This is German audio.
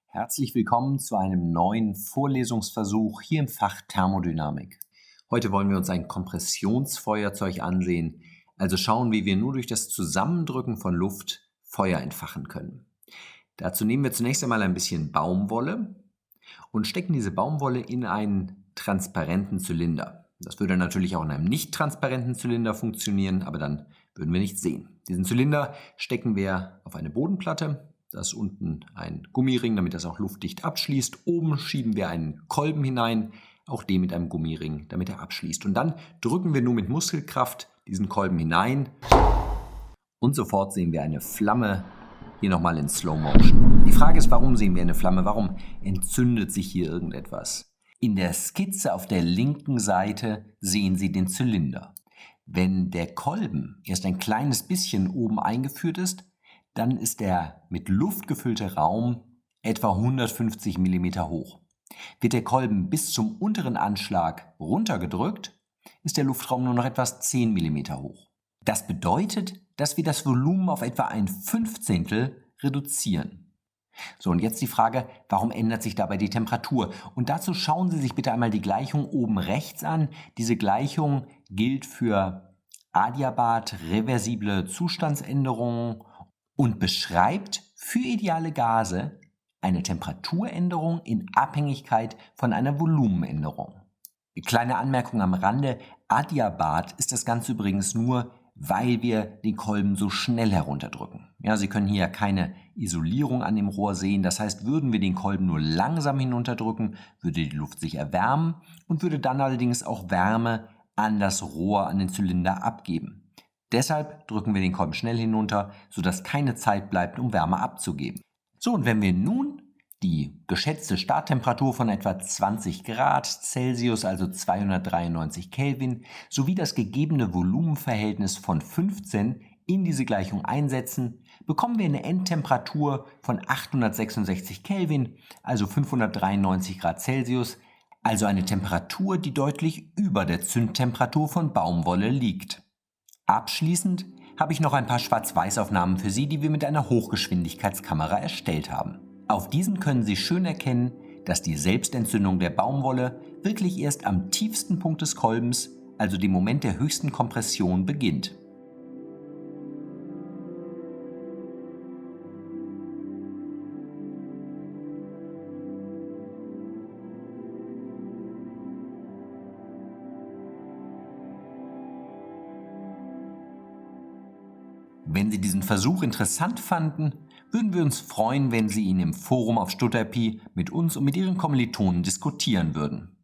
Herzlich willkommen zu einem neuen Vorlesungsversuch hier im Fach Thermodynamik. Heute wollen wir uns ein Kompressionsfeuerzeug ansehen, also schauen, wie wir nur durch das Zusammendrücken von Luft Feuer entfachen können. Dazu nehmen wir zunächst einmal ein bisschen Baumwolle und stecken diese Baumwolle in einen transparenten Zylinder. Das würde natürlich auch in einem nicht transparenten Zylinder funktionieren, aber dann würden wir nichts sehen. Diesen Zylinder stecken wir auf eine Bodenplatte. Da ist unten ein Gummiring, damit das auch luftdicht abschließt. Oben schieben wir einen Kolben hinein, auch den mit einem Gummiring, damit er abschließt. Und dann drücken wir nur mit Muskelkraft diesen Kolben hinein und sofort sehen wir eine Flamme, hier nochmal in Slow Motion. Die Frage ist, warum sehen wir eine Flamme? Warum entzündet sich hier irgendetwas? In der Skizze auf der linken Seite sehen Sie den Zylinder. Wenn der Kolben erst ein kleines bisschen oben eingeführt ist, dann ist der mit Luft gefüllte Raum etwa 150 mm hoch. Wird der Kolben bis zum unteren Anschlag runtergedrückt, ist der Luftraum nur noch etwas 10 mm hoch. Das bedeutet, dass wir das Volumen auf etwa ein Fünfzehntel reduzieren. So, und jetzt die Frage, warum ändert sich dabei die Temperatur? Und dazu schauen Sie sich bitte einmal die Gleichung oben rechts an. Diese Gleichung gilt für Adiabat reversible Zustandsänderungen und beschreibt für ideale Gase eine Temperaturänderung in Abhängigkeit von einer Volumenänderung. Kleine Anmerkung am Rande, Adiabat ist das Ganze übrigens nur, weil wir den Kolben so schnell herunterdrücken. Ja, Sie können hier keine Isolierung an dem Rohr sehen, das heißt, würden wir den Kolben nur langsam hinunterdrücken, würde die Luft sich erwärmen und würde dann allerdings auch Wärme an das Rohr, an den Zylinder abgeben. Deshalb drücken wir den Kolben schnell hinunter, sodass keine Zeit bleibt, um Wärme abzugeben. So, und wenn wir nun die geschätzte Starttemperatur von etwa 20 Grad Celsius, also 293 Kelvin, sowie das gegebene Volumenverhältnis von 15 in diese Gleichung einsetzen, bekommen wir eine Endtemperatur von 866 Kelvin, also 593 Grad Celsius, also eine Temperatur, die deutlich über der Zündtemperatur von Baumwolle liegt. Abschließend habe ich noch ein paar Schwarz-Weiß-Aufnahmen für Sie, die wir mit einer Hochgeschwindigkeitskamera erstellt haben. Auf diesen können Sie schön erkennen, dass die Selbstentzündung der Baumwolle wirklich erst am tiefsten Punkt des Kolbens, also dem Moment der höchsten Kompression, beginnt. Wenn Sie diesen Versuch interessant fanden, würden wir uns freuen, wenn Sie ihn im Forum auf StudIP mit uns und mit Ihren Kommilitonen diskutieren würden.